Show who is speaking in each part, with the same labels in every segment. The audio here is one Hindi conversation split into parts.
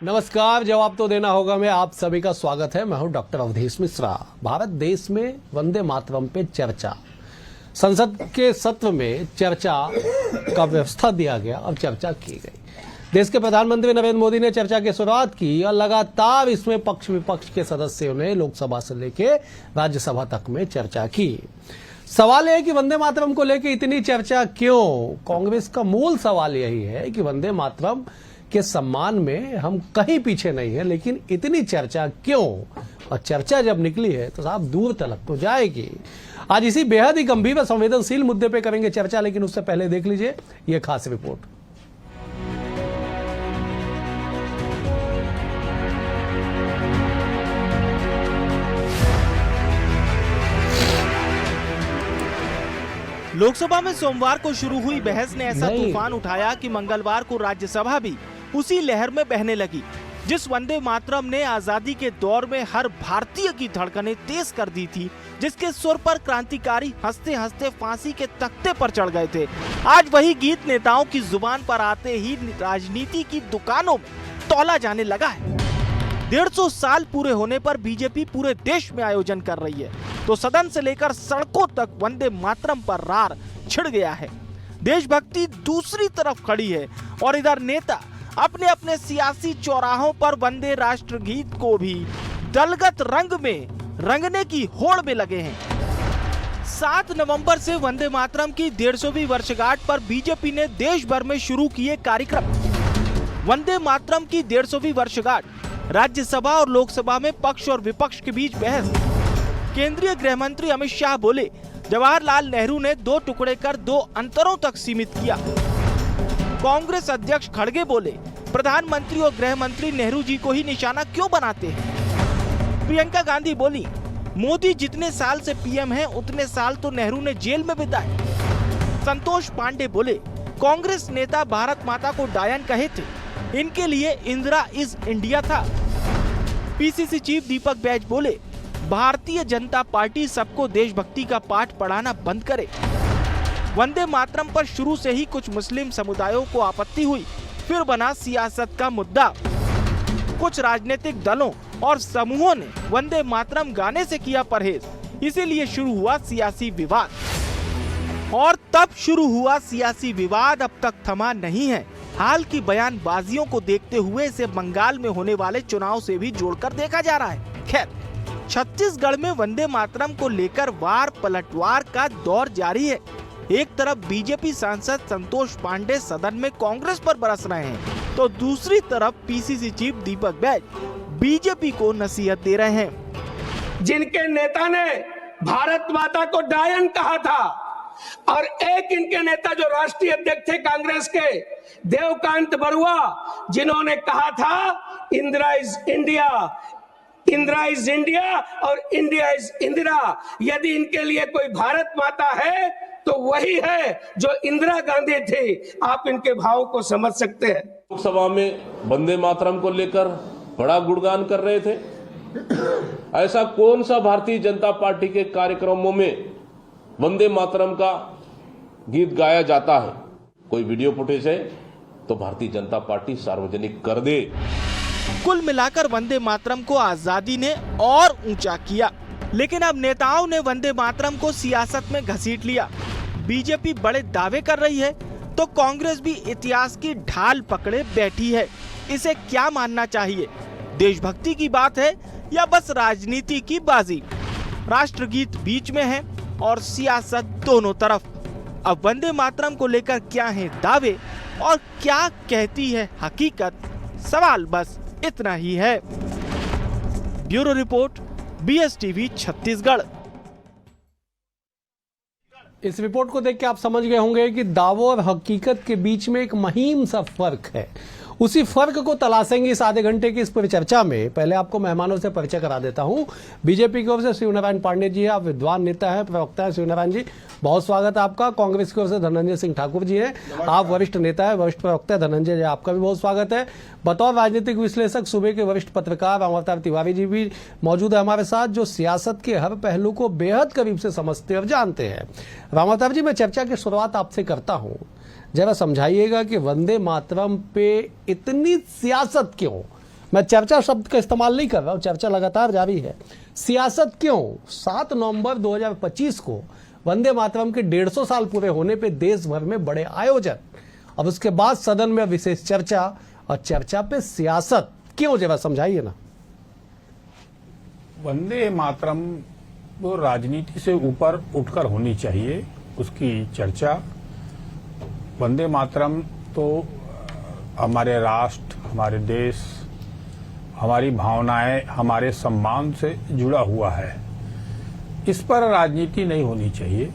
Speaker 1: नमस्कार। जवाब तो देना होगा मैं आप सभी का स्वागत है। मैं हूं डॉक्टर अवधेश मिश्रा। भारत देश में वंदे मातरम पे चर्चा, संसद के सत्र में चर्चा का व्यवस्था दिया गया और चर्चा की गई। देश के प्रधानमंत्री नरेंद्र मोदी ने चर्चा की शुरुआत की और लगातार इसमें पक्ष विपक्ष के सदस्यों ने लोकसभा से लेकर राज्यसभा तक में चर्चा की। सवाल है कि वंदे मातरम को लेकर इतनी चर्चा क्यों? कांग्रेस का मूल सवाल यही है कि वंदे मातरम के सम्मान में हम कहीं पीछे नहीं है, लेकिन इतनी चर्चा क्यों? और चर्चा जब निकली है तो साहब दूर तलक तो जाएगी। आज इसी बेहद ही गंभीर और संवेदनशील मुद्दे पे करेंगे चर्चा, लेकिन उससे पहले देख लीजिए यह खास रिपोर्ट।
Speaker 2: लोकसभा में सोमवार को शुरू हुई बहस ने ऐसा तूफान उठाया कि मंगलवार को राज्यसभा भी उसी लहर में बहने लगी। जिस वंदे मातरम ने आजादी के दौर में हर भारतीय की धड़कनें तेज कर दी थी, जिसके सुर पर क्रांतिकारी हंसते हंसते फांसी के तख्ते पर चढ़ गए थे, आज वही गीत नेताओं की जुबान पर आते ही राजनीति की दुकानों में तौला जाने लगा है। 150 साल पूरे होने पर बीजेपी पूरे देश में आयोजन कर रही है, तो सदन से लेकर सड़कों तक वंदे मातरम पर रार छिड़ गया है। देशभक्ति दूसरी तरफ खड़ी है और इधर नेता अपने अपने सियासी चौराहों पर वंदे राष्ट्र गीत को भी दलगत रंग में रंगने की होड़ में लगे हैं। 7 नवंबर से वंदे मातरम की 150वीं वर्षगांठ पर बीजेपी ने देश भर में शुरू किए कार्यक्रम। वंदे मातरम की 150वीं वर्षगांठ, राज्यसभा और लोकसभा में पक्ष और विपक्ष के बीच बहस। केंद्रीय गृह मंत्री अमित शाह बोले, जवाहरलाल नेहरू ने 2 टुकड़े कर 2 अंतरों तक सीमित किया। कांग्रेस अध्यक्ष खड़गे बोले, प्रधानमंत्री और गृह मंत्री नेहरू जी को ही निशाना क्यों बनाते हैं। प्रियंका गांधी बोली, मोदी जितने साल से पीएम हैं, उतने साल तो नेहरू ने जेल में बिताए। संतोष पांडे बोले, कांग्रेस नेता भारत माता को डायन कहे थे, इनके लिए इंदिरा इज इंडिया था। पीसीसी चीफ दीपक बैज बोले, भारतीय जनता पार्टी सबको देशभक्ति का पाठ पढ़ाना बंद करे। वंदे मातरम पर शुरू से ही कुछ मुस्लिम समुदायों को आपत्ति हुई, फिर बना सियासत का मुद्दा। कुछ राजनीतिक दलों और समूहों ने वंदे मातरम गाने से किया परहेज, इसीलिए शुरू हुआ सियासी विवाद। और तब शुरू हुआ सियासी विवाद अब तक थमा नहीं है। हाल की बयानबाजियों को देखते हुए इसे बंगाल में होने वाले चुनाव से भी जोड़कर देखा जा रहा है। खैर, छत्तीसगढ़ में वंदे मातरम को लेकर वार पलटवार का दौर जारी है। एक तरफ बीजेपी सांसद संतोष पांडे सदन में कांग्रेस पर बरस रहे हैं, तो दूसरी तरफ PCC chief Deepak Baij BJP को नसीहत दे रहे हैं।
Speaker 3: जिनके नेता ने भारत माता को डायन कहा था और एक इनके नेता जो राष्ट्रीय अध्यक्ष थे कांग्रेस के, देवकांत बरुआ, जिन्होंने कहा था Indira is India, Indira is India और इंडिया इज इंदिरा। यदि इनके लिए कोई भारत माता है तो वही है जो इंदिरा गांधी थी। आप इनके भाव को समझ सकते हैं।
Speaker 4: लोकसभा में वंदे मातरम को लेकर बड़ा गुणगान कर रहे थे। ऐसा कौन सा भारतीय जनता पार्टी के कार्यक्रमों में वंदे मातरम का गीत गाया जाता है? कोई वीडियो फुटेज है तो भारतीय जनता पार्टी सार्वजनिक कर दे।
Speaker 2: कुल मिलाकर वंदे मातरम को आजादी ने और ऊंचा किया, लेकिन अब नेताओं ने वंदे मातरम को सियासत में घसीट लिया। बीजेपी बड़े दावे कर रही है तो कांग्रेस भी इतिहास की ढाल पकड़े बैठी है। इसे क्या मानना चाहिए? देशभक्ति की बात है या बस राजनीति की बाजी? राष्ट्रगीत बीच में है और सियासत दोनों तरफ। अब वंदे मातरम को लेकर क्या है दावे और क्या कहती है हकीकत? सवाल बस इतना ही है। Bureau report, BSTV Chhattisgarh.
Speaker 1: इस रिपोर्ट को देख के आप समझ गए होंगे कि दावों और हकीकत के बीच में एक महीम सा फर्क है। उसी फर्क को तलाशेंगे इस आधे घंटे की इस पूरी चर्चा में। पहले आपको मेहमानों से परिचय करा देता हूं। बीजेपी की ओर से शिवनारायण पांडे जी हैं, आप विद्वान नेता हैं, प्रवक्ता हैं। शिवनारायण जी, बहुत स्वागत है आपका। कांग्रेस की ओर से धनंजय सिंह ठाकुर जी हैं, आप वरिष्ठ नेता है, वरिष्ठ प्रवक्ता। धनंजय जी, आपका भी बहुत स्वागत है। बतौर राजनीतिक विश्लेषक सूबे के वरिष्ठ पत्रकार अमरतार तिवारी जी भी मौजूद है हमारे साथ, जो सियासत के हर पहलू को बेहद करीब से समझते और जानते हैं। रामावतार जी, मैं चर्चा की शुरुआत आपसे करता हूं। जरा समझाइएगा कि वंदे मातरम पे इतनी सियासत क्यों? मैं चर्चा शब्द का इस्तेमाल नहीं कर रहा हूं, चर्चा लगातार जारी है। सियासत क्यों? 7 नवंबर 2025 को वंदे मातरम के 150 साल पूरे होने पे देश भर में बड़े आयोजन, अब उसके बाद सदन में विशेष चर्चा, और चर्चा पे सियासत क्यों, जरा समझाइए ना।
Speaker 5: वंदे मातरम वो राजनीति से ऊपर उठकर होनी चाहिए, उसकी चर्चा। वंदे मातरम तो हमारे राष्ट्र, हमारे देश, हमारी भावनाएं, हमारे सम्मान से जुड़ा हुआ है। इस पर राजनीति नहीं होनी चाहिए।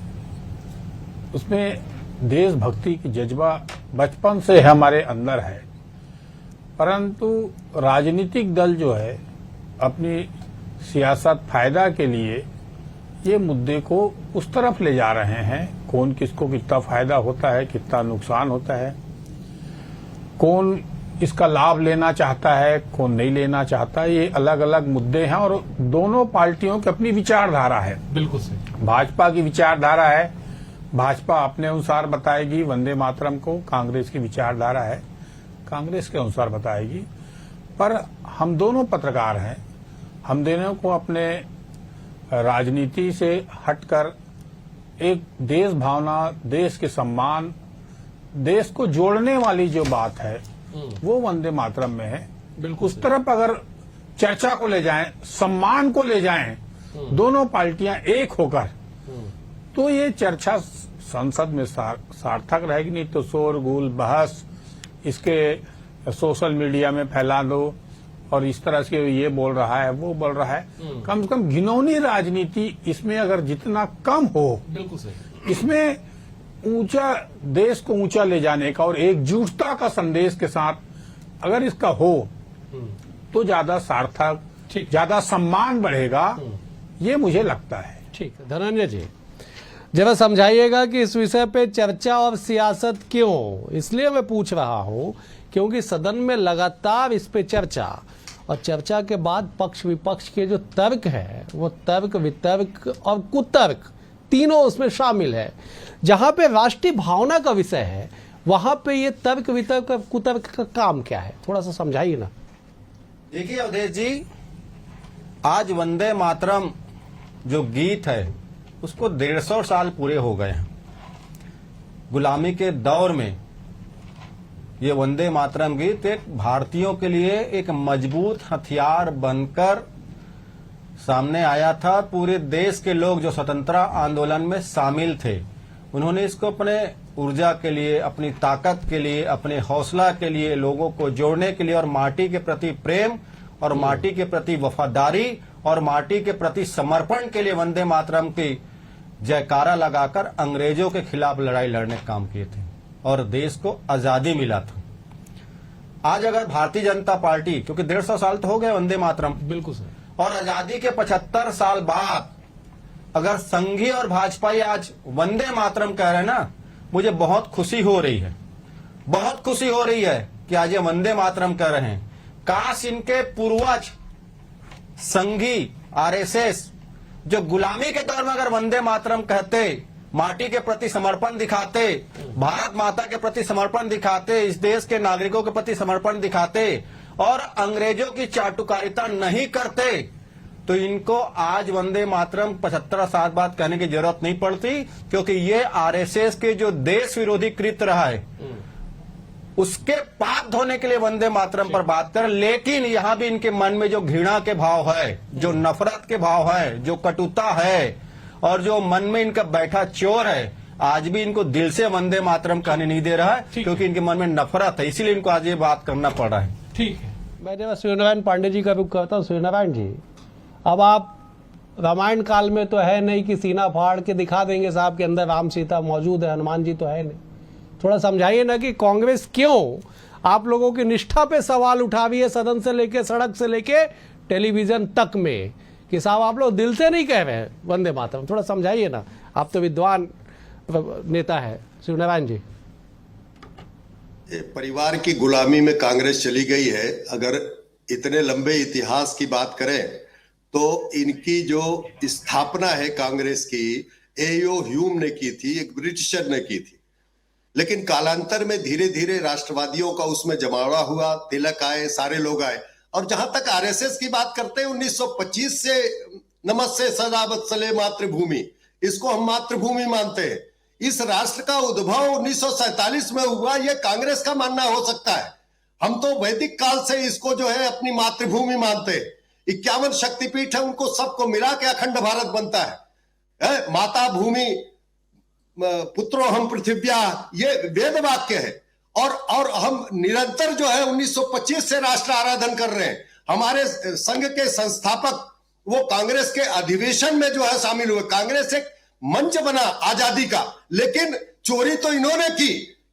Speaker 5: उसमें देशभक्ति की जज्बा बचपन से हमारे अंदर है, परंतु राजनीतिक दल जो है अपनी सियासत फायदा के लिए ये मुद्दे को उस तरफ ले जा रहे हैं। कौन किसको कितना फायदा होता है, कितना नुकसान होता है, कौन इसका लाभ लेना चाहता है, कौन नहीं लेना चाहता, ये अलग अलग मुद्दे हैं और दोनों पार्टियों की अपनी विचारधारा है।
Speaker 1: बिल्कुल सही।
Speaker 5: भाजपा की विचारधारा है, भाजपा अपने अनुसार बताएगी वंदे मातरम को। कांग्रेस की विचारधारा है, कांग्रेस के अनुसार बताएगी। पर हम दोनों पत्रकार हैं, हम दोनों को अपने राजनीति से हटकर एक देश भावना, देश के सम्मान, देश को जोड़ने वाली जो बात है वो वंदे मातरम में है।
Speaker 1: बिल्कुल
Speaker 5: उस तरफ अगर चर्चा को ले जाएं, सम्मान को ले जाएं, दोनों पार्टियां एक होकर, तो ये चर्चा संसद में सार्थक रहेगी। नहीं तो शोरगुल, बहस, इसके सोशल मीडिया में फैला दो और इस तरह से ये बोल रहा है, वो बोल रहा है। कम से कम घिनौनी राजनीति इसमें अगर जितना कम हो,
Speaker 1: बिल्कुल सही,
Speaker 5: इसमें ऊंचा, देश को ऊंचा ले जाने का और एकजुटता का संदेश के साथ अगर इसका हो तो ज्यादा सार्थक, ज्यादा सम्मान बढ़ेगा, ये मुझे लगता है।
Speaker 1: ठीक है धनंजय जी, जरा समझाइएगा कि इस विषय पे चर्चा और सियासत क्यों। इसलिए मैं पूछ रहा हूं क्योंकि सदन में लगातार इस पे चर्चा, और चर्चा के बाद पक्ष विपक्ष के जो तर्क है वो तर्क, वितर्क और कुतर्क तीनों उसमें शामिल है। जहां पे राष्ट्रीय भावना का विषय है वहां पे ये तर्क, वितर्क और कुतर्क का काम क्या है, थोड़ा सा समझाइए ना।
Speaker 6: देखिए अवधेश जी, आज वंदे मातरम जो गीत है उसको 150 साल पूरे हो गए हैं। गुलामी के दौर में ये वंदे मातरम गीत एक भारतीयों के लिए एक मजबूत हथियार बनकर सामने आया था। पूरे देश के लोग जो स्वतंत्रता आंदोलन में शामिल थे, उन्होंने इसको अपने ऊर्जा के लिए, अपनी ताकत के लिए, अपने हौसला के लिए, लोगों को जोड़ने के लिए और माटी के प्रति प्रेम और माटी के प्रति वफादारी और माटी के प्रति समर्पण के लिए वंदे मातरम की जयकारा लगाकर अंग्रेजों के खिलाफ लड़ाई लड़ने का काम किए थे और देश को आजादी मिला था। आज अगर भारतीय जनता पार्टी, क्योंकि 150 साल तो हो गए वंदे मातरम,
Speaker 1: बिल्कुल सर,
Speaker 6: और आजादी के 75 साल बाद अगर संघी और भाजपाई आज वंदे मातरम कह रहे हैं ना, मुझे बहुत खुशी हो रही है, बहुत खुशी हो रही है कि आज ये वंदे मातरम कह रहे हैं। काश इनके पूर्वज संघी, आरएसएस जो गुलामी के दौर में अगर वंदे मातरम कहते, माटी के प्रति समर्पण दिखाते, भारत माता के प्रति समर्पण दिखाते, इस देश के नागरिकों के प्रति समर्पण दिखाते और अंग्रेजों की चाटुकारिता नहीं करते, तो इनको आज वंदे मातरम 75 साल बाद कहने की जरूरत नहीं पड़ती, क्योंकि ये आरएसएस के जो देश विरोधी कृत्य रहा है उसके पाप धोने के लिए वंदे मातरम पर बात कर। लेकिन यहां भी इनके मन में जो घृणा के भाव है, जो नफरत के भाव है, जो कटुता है और जो मन में इनका बैठा चोर है, आज भी इनको दिल से वंदे मातरम कहने नहीं दे रहा है, क्योंकि इनके मन में नफरत है, इसीलिए इनको आज ये बात करना पड़ रहा है।
Speaker 1: ठीक है, मैं जब सूर्यनारायण पांडे जी का रुख करता हूँ। सूर्यनारायण जी, अब आप रामायण काल में तो है नहीं कि सीना फाड़ के दिखा देंगे साहब के अंदर राम सीता मौजूद है, हनुमान जी तो है नहीं। थोड़ा समझाइए ना कि कांग्रेस क्यों आप लोगों की निष्ठा पे सवाल उठा रही है, सदन से लेके, सड़क से लेके टेलीविजन तक में, कि साहब आप लोग दिल से नहीं कह रहे हैं वंदे मातरम। थोड़ा समझाइए ना, आप तो विद्वान नेता है। सूर्यनारायण जी,
Speaker 7: परिवार की गुलामी में कांग्रेस चली गई है। अगर इतने लंबे इतिहास की बात करें तो इनकी जो स्थापना है कांग्रेस की, एओ ह्यूम ने की थी, एक ब्रिटिशर ने की थी। लेकिन कालांतर में धीरे धीरे राष्ट्रवादियों का उसमें जमावड़ा हुआ, तिलक आए, सारे लोग आए। और जहां तक आरएसएस की बात करते हैं 1925 से नमस्ते सदा वत्सले मातृभूमि, इसको हम मातृभूमि मानते हैं। इस राष्ट्र का उद्भव 1947 में हुआ, यह कांग्रेस का मानना हो सकता है। हम तो वैदिक काल से इसको जो है अपनी मातृभूमि मानते हैं। 51 शक्तिपीठ है, उनको सबको मिला के अखंड भारत बनता है। माता भूमि पुत्रो हम पृथिव्या, ये वेद वाक्य है। और हम निरंतर जो है 1925 से राष्ट्र आराधन कर रहे हैं। हमारे संघ के संस्थापक वो कांग्रेस के अधिवेशन में जो है शामिल हुए। कांग्रेस एक मंच बना आजादी का, लेकिन चोरी तो इन्होंने की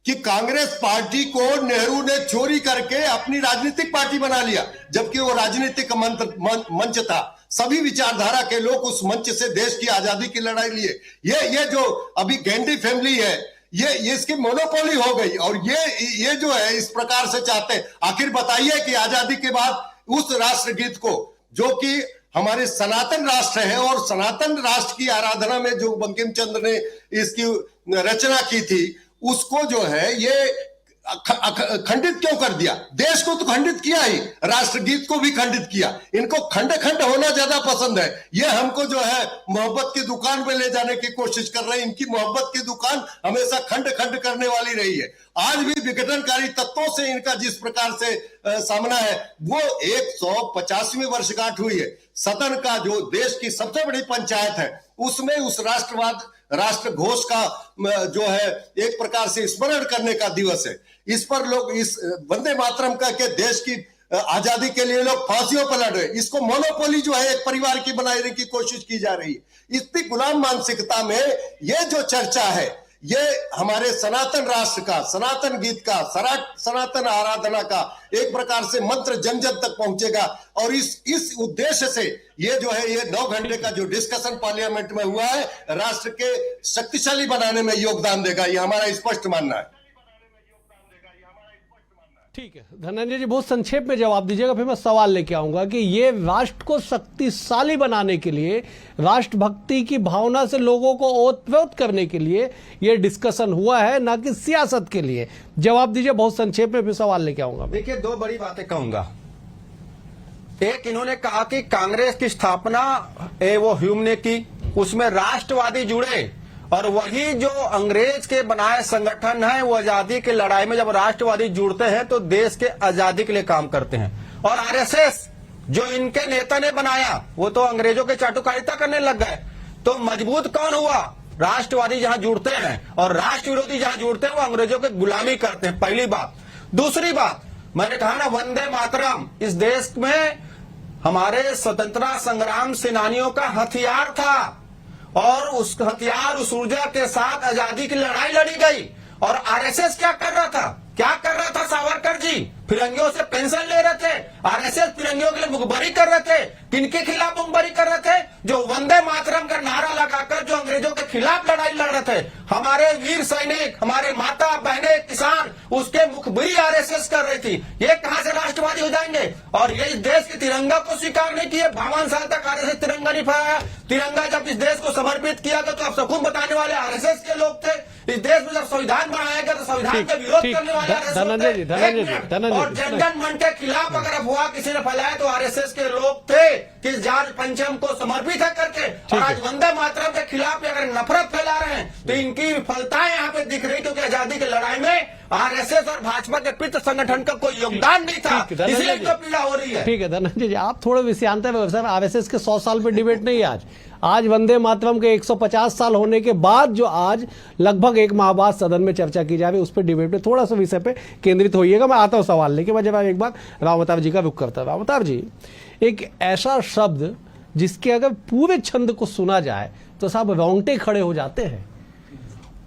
Speaker 7: कि कांग्रेस पार्टी को नेहरू ने चोरी करके अपनी राजनीतिक पार्टी बना लिया, जबकि वो राजनीतिक मंच था। सभी विचारधारा के लोग उस मंच से देश की आजादी की लड़ाई लिए। ये जो अभी गांधी फैमिली है, ये इसकी मोनोपोली हो गई। और ये जो है इस प्रकार से चाहते हैं। आखिर बताइए कि आजादी के बाद उस राष्ट्रगीत को, जो कि हमारे सनातन राष्ट्र है और सनातन राष्ट्र की आराधना में जो बंकिम चंद्र ने इसकी रचना की थी, उसको जो है ये खंडित क्यों कर दिया? देश को तो खंडित किया ही, राष्ट्रगीत को भी खंडित किया। इनको खंड खंड होना ज्यादा पसंद है। ये हमको जो है मोहब्बत की दुकान में ले जाने की कोशिश कर रहे हैं। इनकी मोहब्बत की दुकान हमेशा खंड खंड करने वाली रही है। आज भी विघटनकारी तत्वों से इनका जिस प्रकार से सामना है, वो 150वीं वर्षगांठ हुई है। सदन का जो देश की सबसे बड़ी पंचायत है, उसमें उस राष्ट्र घोष का जो है एक प्रकार से स्मरण करने का दिवस है। इस पर लोग इस वंदे मातरम का के देश की आजादी के लिए लोग फांसियों पर लड़ रहे। इसको मोनोपोली जो है एक परिवार की बनाने की कोशिश की जा रही है। इतनी गुलाम मानसिकता में ये जो चर्चा है, ये हमारे सनातन राष्ट्र का, सनातन गीत का, सनातन आराधना का एक प्रकार से मंत्र जन जन तक पहुंचेगा। और इस उद्देश्य से ये जो है ये 9 घंटे का जो डिस्कशन पार्लियामेंट में हुआ है, राष्ट्र के शक्तिशाली बनाने में योगदान देगा। ये हमारा स्पष्ट मानना है।
Speaker 1: ठीक है धनंजय जी, बहुत संक्षेप में जवाब दीजिएगा, फिर मैं सवाल लेके आऊंगा कि ये राष्ट्र को शक्तिशाली बनाने के लिए, राष्ट्रभक्ति की भावना से लोगों को ओतप्रोत करने के लिए ये डिस्कशन हुआ है, ना कि सियासत के लिए। जवाब दीजिए बहुत संक्षेप में, फिर सवाल लेके आऊंगा।
Speaker 6: देखिए, 2 बड़ी बातें कहूंगा। एक, इन्होंने कहा कि कांग्रेस की स्थापना वो ह्यूम ने की, उसमें राष्ट्रवादी जुड़े, और वही जो अंग्रेज के बनाए संगठन है, वो आजादी की लड़ाई में जब राष्ट्रवादी जुड़ते हैं तो देश के आजादी के लिए काम करते हैं। और आरएसएस जो इनके नेता ने बनाया, वो तो अंग्रेजों के चाटुकारिता करने लग गए। तो मजबूत कौन हुआ? राष्ट्रवादी जहां जुड़ते हैं और राष्ट्र विरोधी जहां जुड़ते हैं, वो अंग्रेजों की गुलामी करते हैं। पहली बात। दूसरी बात, मैंने कहा ना, वंदे मातरम इस देश में हमारे स्वतंत्रता संग्राम सेनानियों का हथियार था, और उस हथियार, उस ऊर्जा के साथ आजादी की लड़ाई लड़ी गई। और आरएसएस क्या कर रहा था? सावरकर जी फिरंगियों से पेंशन ले रहे थे। आरएसएस फिरंगियों के लिए मुखबरी कर रहे थे। किनके खिलाफ मुखबरी कर रहे थे? जो वंदे मातरम का नारा लगाकर जो अंग्रेजों के खिलाफ लड़ाई लड़ रहे थे। हमारे वीर सैनिक, हमारे माता बहने किसान, उसके मुखबरी आरएसएस कर रही थी। ये कहां से राष्ट्रवादी हो जाएंगे? और ये इस देश के तिरंगा को स्वीकार नहीं किए। 52 साल तक आरएसएस तिरंगा नहीं फहराया। तिरंगा जब इस देश को समर्पित किया था तो आप सकून बताने वाले आरएसएस के लोग थे। इस देश में जब संविधान बनाया गया तो संविधान का विरोध करने वाले
Speaker 1: धनंजय जी,
Speaker 6: और जनगण मन के खिलाफ अगर अफवाह किसी ने फैलाया तो आरएसएस के लोग थे कि जॉर्ज पंचम को समर्पित है करके। और आज वंदे मातरम के खिलाफ अगर नफरत फैला रहे हैं तो इनकी विफलताएं यहाँ पे दिख रही, क्योंकि आजादी की लड़ाई में आरएसएस और भाजपा के पितृ संगठन का कोई योगदान नहीं था, इसलिए तो पीड़ा हो रही है।
Speaker 1: ठीक है धनंजय जी, आप थोड़े विषयांतर में सर, आरएसएस के 100 साल पे डिबेट नहीं है आज वंदे मातरम के 150 साल होने के बाद जो आज लगभग 1 माह बाद सदन में चर्चा की जा रही है, उस पर डिबेट में थोड़ा सा विषय पे केंद्रित होइएगा। मैं आता हूं सवाल लेके। मैं जब एक बार राव अवतार जी का रुख करता हूं। राव अवतार जी, एक ऐसा शब्द जिसके अगर पूरे छंद को सुना जाए तो साहब रोंगटे खड़े हो जाते हैं।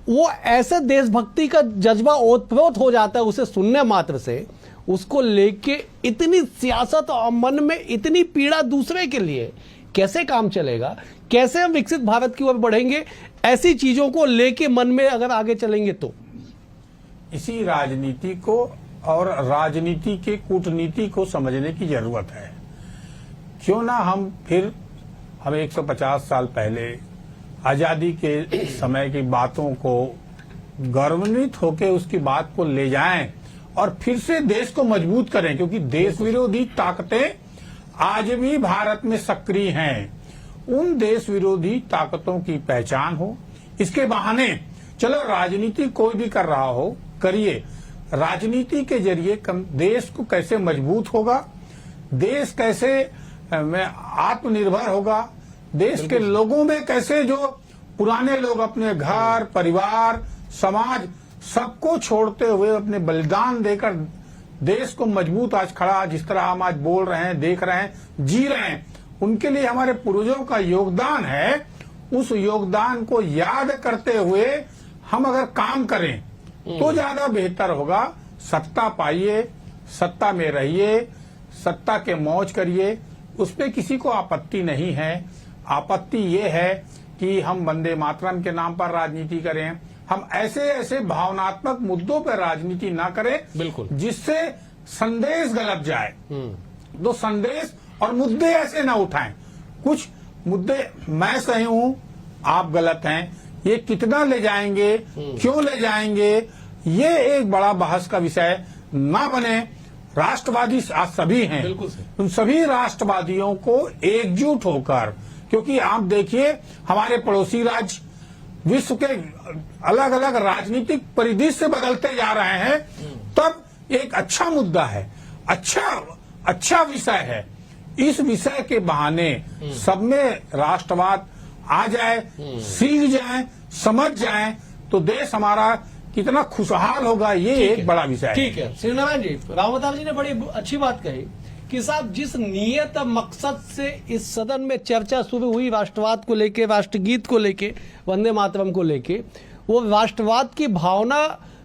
Speaker 1: वो ऐसे देशभक्ति का जज्बा ओतप्रोत हो जाता है उसे सुनने मात्र से। उसको लेके इतनी सियासत और मन में इतनी पीड़ा दूसरे के लिए, कैसे काम चलेगा? कैसे हम विकसित भारत की ओर बढ़ेंगे? ऐसी चीजों को लेके मन में अगर आगे चलेंगे तो
Speaker 5: इसी राजनीति को और राजनीति के कूटनीति को समझने की जरूरत है। क्यों ना हम 150 साल पहले आजादी के समय की बातों को गर्वान्वित होकर उसकी बात को ले जाएं और फिर से देश को मजबूत करें, क्योंकि देश विरोधी ताकतें आज भी भारत में सक्रिय हैं। उन देश विरोधी ताकतों की पहचान हो। इसके बहाने चलो राजनीति कोई भी कर रहा हो, करिए। राजनीति के जरिए देश को कैसे मजबूत होगा, देश कैसे में आत्मनिर्भर होगा, देश के लोगों में कैसे जो पुराने लोग अपने घर परिवार समाज सबको छोड़ते हुए अपने बलिदान देकर देश को मजबूत आज खड़ा, जिस तरह हम आज बोल रहे हैं, देख रहे हैं, जी रहे हैं, उनके लिए हमारे पूर्वजों का योगदान है। उस योगदान को याद करते हुए हम अगर काम करें तो ज्यादा बेहतर होगा। सत्ता पाइए, सत्ता में रहिए, सत्ता के मौज करिए, उस पर किसी को आपत्ति नहीं है। आपत्ति ये है कि हम वंदे मातरम के नाम पर राजनीति करें, हम ऐसे ऐसे भावनात्मक मुद्दों पर राजनीति ना करें
Speaker 1: बिल्कुल,
Speaker 5: जिससे संदेश गलत जाए। तो संदेश और मुद्दे ऐसे ना उठाएं। कुछ मुद्दे मैं सही हूं, आप गलत हैं, ये कितना ले जाएंगे, क्यों ले जाएंगे, ये एक बड़ा बहस का विषय ना बने। राष्ट्रवादी आज सभी हैं, उन सभी राष्ट्रवादियों को एकजुट होकर, क्योंकि आप देखिए हमारे पड़ोसी राज्य विश्व के अलग अलग राजनीतिक परिदृश्य बदलते जा रहे हैं, तब एक अच्छा मुद्दा है, अच्छा विषय है। इस विषय के बहाने सब में राष्ट्रवाद आ जाए, सीख जाए, समझ जाए, तो देश हमारा कितना खुशहाल होगा, ये एक बड़ा विषय है।
Speaker 1: ठीक है श्रीनारायण जी, रामवतार जी ने बड़ी अच्छी बात कही कि साहब जिस नियत मकसद से इस सदन में चर्चा शुरू हुई राष्ट्रवाद को लेके, राष्ट्रगीत को लेके, वंदे मातरम को लेके, वो राष्ट्रवाद की भावना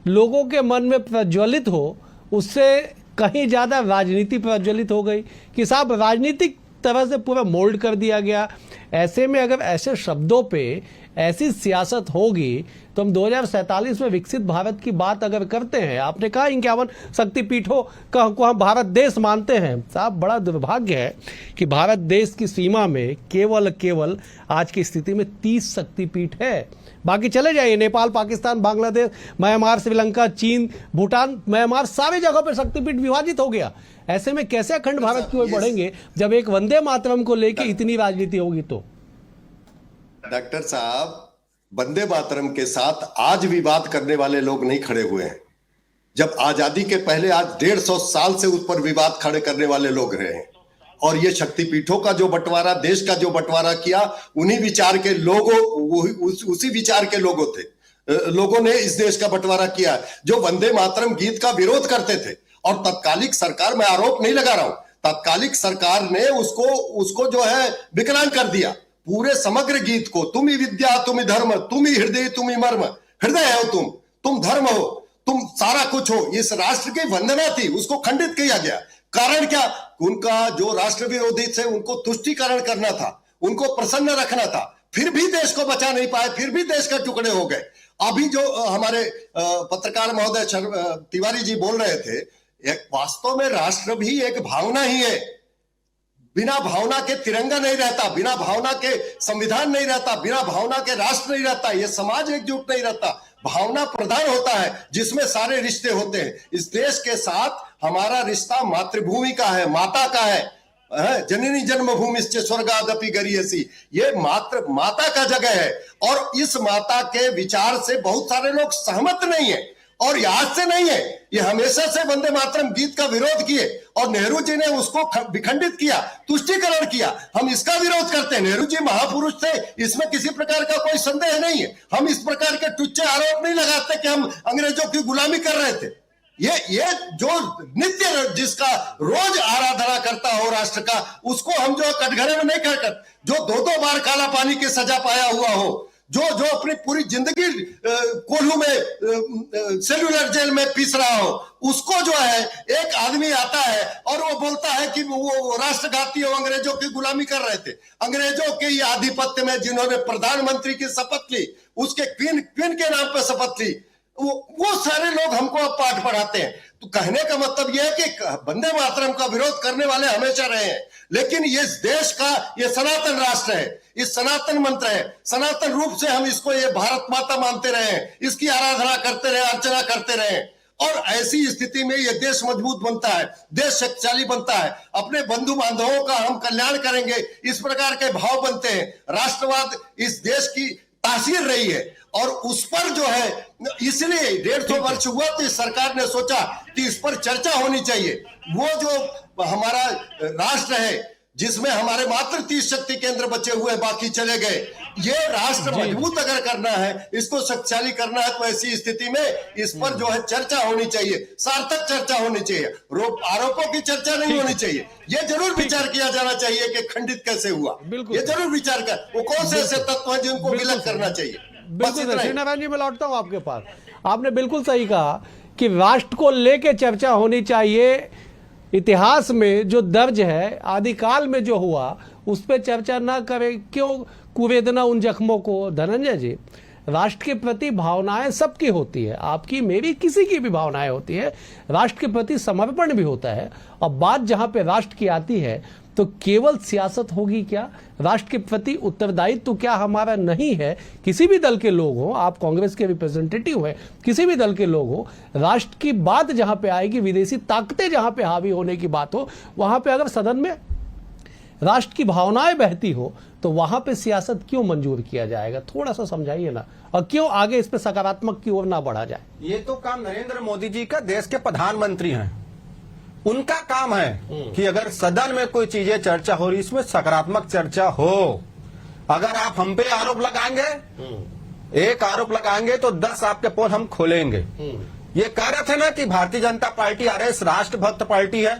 Speaker 1: लोगों के मन में प्रज्वलित हो, उससे कहीं ज्यादा राजनीति प्रज्वलित हो गई कि साहब राजनीतिक तरह से पूरा मोल्ड कर दिया गया। ऐसे में अगर ऐसे शब्दों पे ऐसी सियासत होगी तो हम 2047 में विकसित भारत की बात अगर करते हैं, आपने कहा 51 शक्तिपीठों को हम भारत देश मानते हैं, साहब बड़ा दुर्भाग्य है कि भारत देश की सीमा में केवल आज की स्थिति में 30 शक्तिपीठ है। बाकी चले जाइए, नेपाल, पाकिस्तान, बांग्लादेश, म्यांमार, श्रीलंका, चीन, भूटान, म्यांमार, सारे जगहों पर शक्तिपीठ विभाजित हो गया। ऐसे में कैसे अखंड भारत की ओर बढ़ेंगे जब एक वंदे मातरम को लेकर इतनी राजनीति होगी? तो
Speaker 7: डॉक्टर साहब, वंदे मातरम के साथ आज विवाद करने वाले लोग नहीं खड़े हुए हैं। जब आजादी के पहले आज 150 साल से उस पर विवाद खड़े करने वाले लोग रहे हैं, और ये शक्तिपीठों का जो बंटवारा, देश का जो बंटवारा किया, उन्हीं विचार के लोगों, उसी विचार के लोगों ने इस देश का बंटवारा किया, जो वंदे मातरम गीत का विरोध करते थे। और तत्कालिक सरकार, मैं आरोप नहीं लगा रहा हूं, तत्कालिक सरकार ने उसको जो है विकलांग कर दिया। पूरे समग्र गीत को, तुम ही विद्या तुम ही धर्म, तुम ही हृदय तुम ही मर्म, हृदय हो तुम धर्म हो, तुम सारा कुछ हो, इस राष्ट्र की वंदना थी, उसको खंडित किया गया। कारण क्या? उनका जो राष्ट्र विरोधी थे उनको तुष्टीकरण करना था, उनको प्रसन्न रखना था। फिर भी देश को बचा नहीं पाए, फिर भी देश के टुकड़े हो गए। अभी जो हमारे पत्रकार महोदय तिवारी जी बोल रहे थे, एक वास्तव में राष्ट्र भी एक भावना ही है। बिना भावना के तिरंगा नहीं रहता, बिना भावना के संविधान नहीं रहता, बिना भावना के राष्ट्र नहीं रहता, ये समाज एकजुट नहीं रहता। भावना प्रधान होता है जिसमें सारे रिश्ते होते हैं। इस देश के साथ हमारा रिश्ता मातृभूमि का है, माता का है। जननी जन्मभूमिश्च स्वर्गादपि गरीयसी, ये माता का जगह है। और इस माता के विचार से बहुत सारे लोग सहमत नहीं है, और आज से नहीं है, ये हमेशा से वंदे मातरम गीत का विरोध किए, और नेहरू जी ने उसको विखंडित किया, तुष्टीकरण किया। हम इसका विरोध करते हैं। नेहरू जी महापुरुष थे, इसमें किसी प्रकार का कोई संदेह नहीं है। हम इस प्रकार के टुच्चे आरोप नहीं लगाते कि हम अंग्रेजों की गुलामी कर रहे थे। ये जो नित्य जिसका रोज आराधना करता हो राष्ट्र का, उसको हम जो कटघरे में नहीं कर, जो 2-2 बार काला पानी की सजा पाया हुआ हो, जो अपनी पूरी जिंदगी कोल्हू में सेल्युलर जेल में पीस रहा हो, उसको जो है एक आदमी आता है और वो बोलता है कि वो राष्ट्रघाती और अंग्रेजों की गुलामी कर रहे थे। अंग्रेजों के ये आधिपत्य में जिन्होंने प्रधानमंत्री की शपथ ली, उसके क्वीन के नाम पर शपथ ली, वो सारे लोग हमको अब पाठ पढ़ाते हैं। तो कहने का मतलब यह है कि वंदे मातरम का विरोध करने वाले हमेशा रहे हैं, लेकिन ये देश का ये सनातन राष्ट्र है, ये सनातन मंत्र है, सनातन रूप से हम इसको ये भारत माता मानते रहे हैं, इसकी आराधना करते रहे, अर्चना करते रहे। और ऐसी स्थिति में यह देश मजबूत बनता है, देश शक्तिशाली बनता है, अपने बंधु बांधवों का हम कल्याण करेंगे, इस प्रकार के भाव बनते हैं। राष्ट्रवाद इस देश की तासीर रही है और उस पर जो है, इसलिए 150 वर्ष हुआ तो इस सरकार ने सोचा कि इस पर चर्चा होनी चाहिए। वो जो हमारा राष्ट्र है जिसमें हमारे मात्र 30 शक्ति केंद्र बचे हुए, बाकी चले गए, ये राष्ट्र मजबूत अगर करना है, इसको शक्तिशाली करना है, तो ऐसी स्थिति में इस पर जो है चर्चा होनी चाहिए, सार्थक चर्चा होनी चाहिए, आरोपों की चर्चा नहीं होनी चाहिए। ये जरूर विचार किया जाना चाहिए कि खंडित कैसे हुआ, ये जरूर विचार कर, वो कौन से ऐसे तत्व हैं जिनको विलग करना चाहिए।
Speaker 1: बिल्कुल श्रीनारायण जी, मैं लौटता हूं आपके पास। आपने बिल्कुल सही कहा कि राष्ट्र को लेके चर्चा होनी चाहिए। इतिहास में जो दर्ज है, आदिकाल में जो हुआ, उस पर चर्चा ना करें, क्यों कुरेदना उन जख्मों को। धनंजय जी, राष्ट्र के प्रति भावनाएं सबकी होती है, आपकी मेरी किसी की भी भावनाएं होती है, राष्ट्र के प्रति समर्पण भी होता है। अब बात जहां पे राष्ट्र की आती है तो केवल सियासत होगी क्या? राष्ट्र के प्रति उत्तरदायित्व तो क्या हमारा नहीं है? किसी भी दल के लोग हो, आप कांग्रेस के रिप्रेजेंटेटिव हैं, किसी भी दल के लोग हो, राष्ट्र की बात जहां पे आएगी, विदेशी ताकतें जहां पे हावी होने की बात हो, वहां पे अगर सदन में राष्ट्र की भावनाएं बहती हो तो वहां पे सियासत क्यों मंजूर किया जाएगा? थोड़ा सा समझाइए ना, और क्यों आगे इस पे सकारात्मक की ओर ना बढ़ा जाए?
Speaker 6: ये तो काम नरेंद्र मोदी जी का, देश के प्रधानमंत्री हैं, उनका काम है कि अगर सदन में कोई चीजें चर्चा हो रही, इसमें सकारात्मक चर्चा हो। अगर आप हम पे आरोप लगाएंगे, एक आरोप लगाएंगे तो 10 आपके पोल हम खोलेंगे। ये कह रहे थे ना कि Bharatiya Janata party RS राष्ट्रभक्त party है।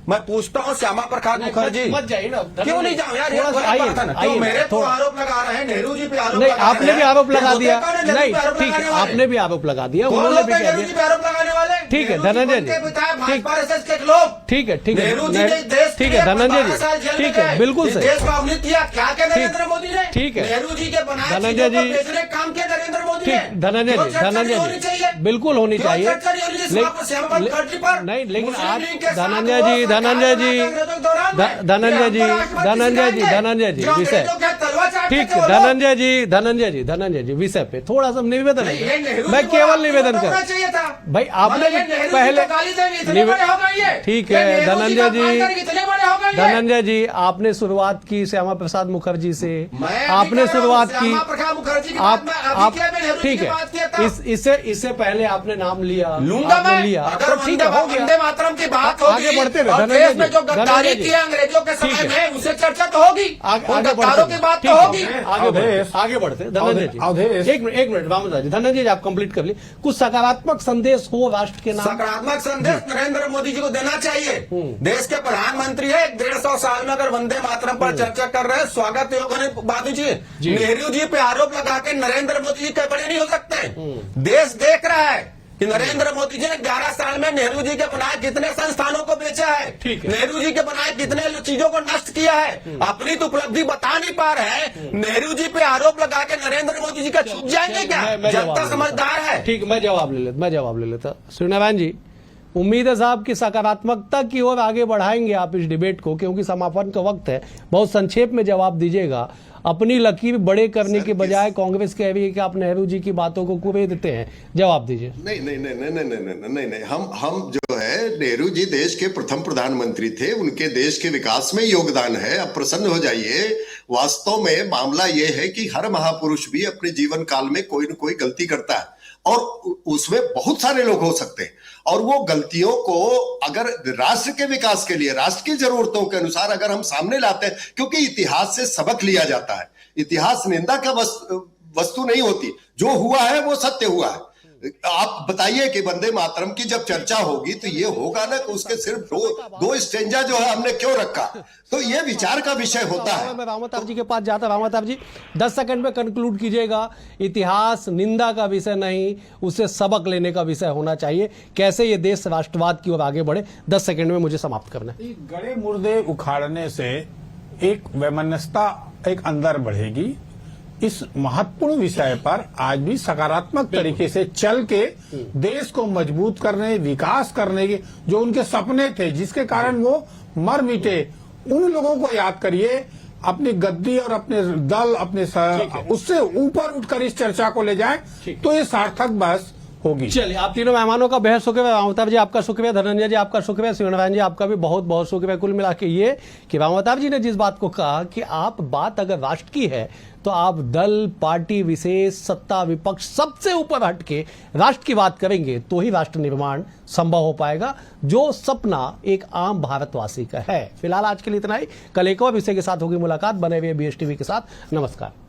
Speaker 6: मैं पूछता हूँ श्यामा प्रसाद मुखर्जी,
Speaker 1: मत जाइए ना,
Speaker 6: क्यों नहीं जाऊँ यार? ये बात है ना, तो मेरे तो आरोप लगा रहे हैं, नेहरू जी पे आरोप
Speaker 1: नहीं,
Speaker 6: लगा
Speaker 1: आपने
Speaker 6: रहे
Speaker 1: भी
Speaker 6: हैं।
Speaker 1: आरोप लगा दिया। नहीं,
Speaker 6: आरोप
Speaker 1: ठीक है,
Speaker 6: लगाने वाले।
Speaker 1: आपने भी आरोप लगा दिया,
Speaker 6: कौन
Speaker 1: उन्होंने
Speaker 6: लोग
Speaker 1: भी
Speaker 6: हैं
Speaker 1: कह
Speaker 6: नेहरू जी
Speaker 1: दिया।
Speaker 6: पे आरोप लगाने वाले?
Speaker 1: ठीक है,
Speaker 6: नेहरू जी
Speaker 1: धनंजय जी,
Speaker 6: बनके बिताए
Speaker 1: ठीक।
Speaker 6: भाजपा RSS के लोग।
Speaker 1: ठीक है, ठीक है,
Speaker 6: नेहरू जी ने देश
Speaker 1: ठीक है धनंजय जी, ठीक है, बिल्कुल सही।
Speaker 6: देश को अवनीत किया, क्या क्या नरेंद्र मोदी ने?
Speaker 1: ठीक है।
Speaker 6: नेहरू जी के बनाए
Speaker 1: धनंजय
Speaker 6: चीजों को
Speaker 1: जी,
Speaker 6: बेचने का काम किया नरेंद्र मोदी ने।
Speaker 1: ठीक, धनंजय
Speaker 6: क्यों
Speaker 1: जी,
Speaker 6: चर्चा
Speaker 1: धनंजय
Speaker 6: नहीं होनी
Speaker 1: जी,
Speaker 6: चाहिए?
Speaker 1: बिल्कुल होनी
Speaker 6: क्यों
Speaker 1: चाहिए।
Speaker 6: चर्चा नहीं होनी चाहिए? श्यामा मुखर्जी पर
Speaker 1: नहीं, लेकिन
Speaker 6: मुस्लिम
Speaker 1: आज
Speaker 6: लीग के साथ
Speaker 1: धनंजय
Speaker 6: वो
Speaker 1: जी,
Speaker 6: सरकार
Speaker 1: धनंजय जी,
Speaker 6: बनाकर अंग्रेजों के दौरान में
Speaker 1: धनंजय जी,
Speaker 6: ये हम पर
Speaker 1: धनंजय जी,
Speaker 6: राष्ट्रपति
Speaker 1: धनंजय जी,
Speaker 6: जो
Speaker 1: विषय
Speaker 6: अंग्रेजों के तलवार चाटते
Speaker 1: ठीक
Speaker 6: थे वो
Speaker 1: है,
Speaker 6: लोग।
Speaker 1: धनंजय जी, धनंजय जी, धनंजय जी, विषय पे थोड़ा सा निवेदन
Speaker 6: नहीं, ये
Speaker 1: है।
Speaker 6: नेहरू
Speaker 1: मैं
Speaker 6: जी को
Speaker 1: केवल
Speaker 6: आपको
Speaker 1: निवेदन
Speaker 6: रोकना
Speaker 1: कर,
Speaker 6: चाहिए था।
Speaker 1: भाई आपने
Speaker 6: मतलब ये
Speaker 1: भी
Speaker 6: नेहरू जी
Speaker 1: पहले
Speaker 6: को गाली देंगे, इतने बड़े हो गए ये।
Speaker 1: ठीक
Speaker 6: ये
Speaker 1: है
Speaker 6: नेहरू जी
Speaker 1: धनंजय
Speaker 6: का
Speaker 1: जी,
Speaker 6: अपमान करके इतने बड़े हो गए ये।
Speaker 1: धनंजय जी, आपने शुरुआत की श्यामा प्रसाद मुखर्जी से,
Speaker 6: मैं
Speaker 1: आपने शुरुआत की,
Speaker 6: श्यामा प्रसाद मुखर्जी की
Speaker 1: आप
Speaker 6: बात मैं अभी क्या मैं नेहरू जी
Speaker 1: ठीक
Speaker 6: की बात किया था।
Speaker 1: है, इससे पहले आपने नाम लिया,
Speaker 6: लूंगा
Speaker 1: आपने
Speaker 6: मैं,
Speaker 1: लिया,
Speaker 6: अगर
Speaker 1: तो ठीक है, हो
Speaker 6: वंदे
Speaker 1: गया।
Speaker 6: मातरम की बात
Speaker 1: आगे
Speaker 6: होगी
Speaker 1: बढ़ते रहे,
Speaker 6: और
Speaker 1: धनंजय
Speaker 6: देश में
Speaker 1: जी,
Speaker 6: जो गद्दारी
Speaker 1: धनंजय जी।
Speaker 6: की अंग्रेजों के
Speaker 1: ठीक
Speaker 6: समय
Speaker 1: है।
Speaker 6: में, उससे चर्चा तो होगी।
Speaker 1: आगे
Speaker 6: उन
Speaker 1: बढ़ते
Speaker 6: गद्दारों की बात
Speaker 1: ठीक
Speaker 6: तो
Speaker 1: है,
Speaker 6: होगी।
Speaker 1: आगे बढ़ते धनंजय जी,
Speaker 5: अवधेश।
Speaker 1: एक मिनट रामदास जी, धनंजय जी आप कंप्लीट कर ली। कुछ सकारात्मक संदेश हो राष्ट्र के नाम।
Speaker 6: सकारात्मक संदेश नरेंद्र मोदी जी को देना चाहिए। देश के प्रधानमंत्री है, 150 साल में अगर वंदे मातरम पर चर्चा कर रहे हैं, स्वागत योग होने बात चाहिए। नेहरू जी पे आरोप लगा के नरेंद्र मोदी जी कई बड़े नहीं हो सकते। देश देख रहा है कि नरेंद्र मोदी जी ने 11 साल में नेहरू जी के बनाए कितने संस्थानों को बेचा है,
Speaker 1: ठीक है।
Speaker 6: नेहरू जी के बनाए कितने चीजों को नष्ट किया है, अपनी तो उपलब्धि बता नहीं पा रहे हैं। नेहरू जी पे आरोप लगा के नरेंद्र मोदी जी का छुप जाएंगे क्या?
Speaker 1: मैं जवाब
Speaker 6: जनता
Speaker 1: ले
Speaker 6: समझदार है।
Speaker 1: ठीक, मैं जवाब ले लेता श्रीनारायण जी, उम्मीद है साहब की सकारात्मकता की ओर आगे बढ़ाएंगे आप इस डिबेट को, क्योंकि समापन का वक्त है। बहुत संक्षेप में जवाब दीजिएगा। अपनी लकीर बड़े करने के बजाय कांग्रेस कह रही है कि आप नेहरू जी की बातों को कुरेदते हैं, जवाब दीजिए।
Speaker 7: नहीं नहीं नहीं नहीं नहीं नहीं नहीं नहीं नहीं हम जो है, नेहरू जी देश के प्रथम प्रधानमंत्री थे, उनके देश के विकास में योगदान है। अब प्रसन्न हो जाइए। वास्तव में मामला यह है कि हर महापुरुष भी अपने जीवन काल में कोई न कोई गलती करता है और उसमें बहुत सारे लोग हो सकते हैं, और वो गलतियों को अगर राष्ट्र के विकास के लिए, राष्ट्र की जरूरतों के अनुसार अगर हम सामने लाते हैं, क्योंकि इतिहास से सबक लिया जाता है। इतिहास निंदा का वस्तु नहीं होती, जो हुआ है वो सत्य हुआ है। आप बताइए कि वंदे मातरम की जब चर्चा होगी तो ये होगा ना कि उसके सिर्फ दो स्टेंजा जो है हमने क्यों रखा, तो ये विचार का विषय होता है।
Speaker 1: मैं रामाताब जी के पास जाता। रामाताब जी 10 सेकंड में कंक्लूड कीजिएगा। इतिहास निंदा का विषय नहीं, उससे सबक लेने का विषय होना चाहिए। कैसे ये देश राष्ट्रवाद की ओर आगे बढ़े, 10 सेकंड में मुझे समाप्त करना है।
Speaker 5: गड़े मुर्दे उखाड़ने से एक वैमनस्यता एक अंदर बढ़ेगी। इस महत्वपूर्ण विषय पर आज भी सकारात्मक तरीके से चल के देश को मजबूत करने, विकास करने के जो उनके सपने थे, जिसके कारण वो मर मिटे, उन लोगों को याद करिए। अपनी गद्दी और अपने दल, अपने उससे ऊपर उठकर इस चर्चा को ले जाएं, तो ये सार्थक बस होगी।
Speaker 1: चलिए, आप तीनों मेहमानों का बेहद शुक्रिया। रामावतार जी आपका शुक्रिया, धनंजय जी आपका शुक्रिया, शिवनारायण जी आपका भी बहुत बहुत शुक्रिया। कुल मिला के ये कि रामावतार जी ने जिस बात को कहा कि आप बात अगर राष्ट्र की है तो आप दल, पार्टी विशेष, सत्ता, विपक्ष सबसे ऊपर हटके राष्ट्र की बात करेंगे तो ही राष्ट्र निर्माण संभव हो पाएगा, जो सपना एक आम भारतवासी का है। फिलहाल आज के लिए इतना ही। कल एक और विषय के साथ होगी मुलाकात। बने हुए BSTV के साथ। नमस्कार।